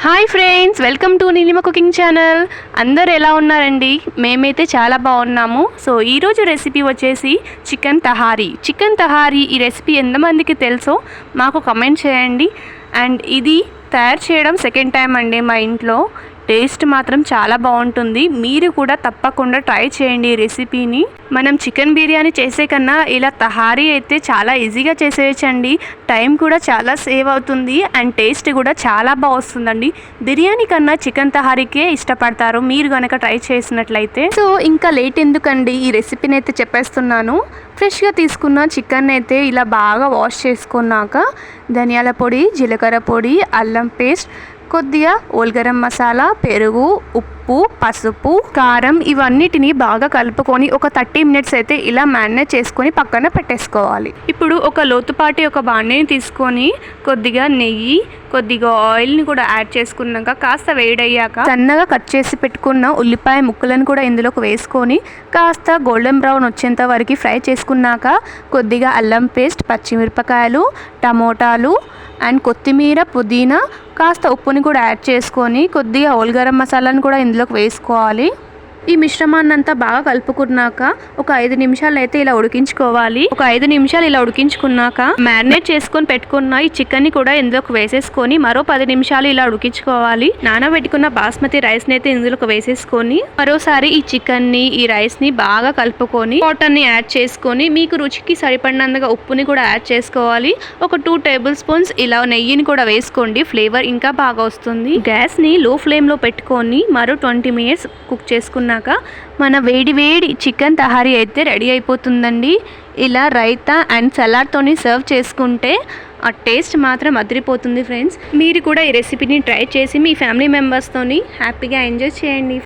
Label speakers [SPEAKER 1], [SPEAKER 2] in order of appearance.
[SPEAKER 1] Hi friends, welcome to Neelima cooking channel. అందరు ఎలా ఉన్నారండి? మేమైతే చాలా బాగున్నాము. సో ఈరోజు రెసిపీ వచ్చేసి చికెన్ తహారీ. ఈ రెసిపీ ఎంతమందికి తెలుసో మాకు కమెంట్ చేయండి. అండ్ ఇది తయారు చేయడం సెకండ్ టైం అండి మా ఇంట్లో. టేస్ట్ మాత్రం చాలా బాగుంటుంది. మీరు కూడా తప్పకుండా ట్రై చేయండి ఈ రెసిపీని. మనం చికెన్ బిర్యానీ చేసే కన్నా ఇలా తహారీ అయితే చాలా ఈజీగా చేసేయచ్చండి. టైం కూడా చాలా సేవ్ అవుతుంది అండ్ టేస్ట్ కూడా చాలా బాగా వస్తుందండి. బిర్యానీ కన్నా చికెన్ తహారీకే ఇష్టపడతారు మీరు కనుక ట్రై చేసినట్లయితే. సో ఇంకా లేట్ ఎందుకండి, ఈ రెసిపీని అయితే చెప్పేస్తున్నాను. ఫ్రెష్గా తీసుకున్న చికెన్ అయితే ఇలా బాగా వాష్ చేసుకున్నాక ధనియాల పొడి, జీలకర్ర పొడి, అల్లం పేస్ట్, కొద్దిగా గరం మసాలా, పెరుగు, ఉప్పు, పసుపు, కారం ఇవన్నిటిని బాగా కలుపుకొని ఒక 30 మినిట్స్ అయితే ఇలా మ్యారినేట్ చేసుకొని పక్కన పెట్టేసుకోవాలి. ఇప్పుడు ఒక లోతుపాటి ఒక బాండీని తీసుకొని కొద్దిగా నెయ్యి, కొద్దిగా ఆయిల్ని కూడా యాడ్ చేసుకున్నాక కాస్త వేడయ్యాక సన్నగా కట్ చేసి పెట్టుకున్న ఉల్లిపాయ ముక్కలను కూడా ఇందులోకి వేసుకొని కాస్త గోల్డెన్ బ్రౌన్ వచ్చేంత వరకు ఫ్రై చేసుకున్నాక కొద్దిగా అల్లం పేస్ట్, పచ్చిమిరపకాయలు, టమోటాలు అండ్ కొత్తిమీర, పుదీనా, కాస్త ఉప్పుని కూడా యాడ్ చేసుకొని కొద్దిగా గరం మసాలాను కూడా ఇందులోకి వేసుకోవాలి. ఈ మిశ్రమాన్ని అంతా బాగా కలుపుకున్నాక ఒక 5 నిమిషాలు అయితే ఇలా ఉడికించుకోవాలి. ఒక 5 నిమిషాలు ఇలా ఉడికించుకున్నాక మ్యారినేట్ చేసుకొని పెట్టుకున్న ఈ చికెన్ని కూడా ఇందులోకి వేసేసుకొని మరో 10 నిమిషాలు ఇలా ఉడికించుకోవాలి. నానబెట్టుకున్న బాస్మతి రైస్ ని అయితే ఇందులోకి వేసేసుకొని మరోసారి ఈ చికెన్ ని, ఈ రైస్ ని బాగా కలుపుకొని వాటర్ ని యాడ్ చేసుకొని మీకు రుచికి సరిపడినంతగా ఉప్పుని కూడా యాడ్ చేసుకోవాలి. ఒక 2 టేబుల్ స్పూన్స్ ఇలా నెయ్యిని కూడా వేసుకోండి, ఫ్లేవర్ ఇంకా బాగా వస్తుంది. గ్యాస్ ని లో ఫ్లేమ్ లో పెట్టుకొని మరో 20 మినిట్స్ కుక్ చేసుకున్నాక మన వేడి చికెన్ తహారీ అయితే రెడీ అయిపోతుందండి. ఇలా రైతా అండ్ సలాడ్తోని సర్వ్ చేసుకుంటే ఆ టేస్ట్ మాత్రం అదిరిపోతుంది ఫ్రెండ్స్. మీరు కూడా ఈ రెసిపీని ట్రై చేసి మీ ఫ్యామిలీ మెంబర్స్తోని హ్యాపీగా ఎంజాయ్ చేయండి.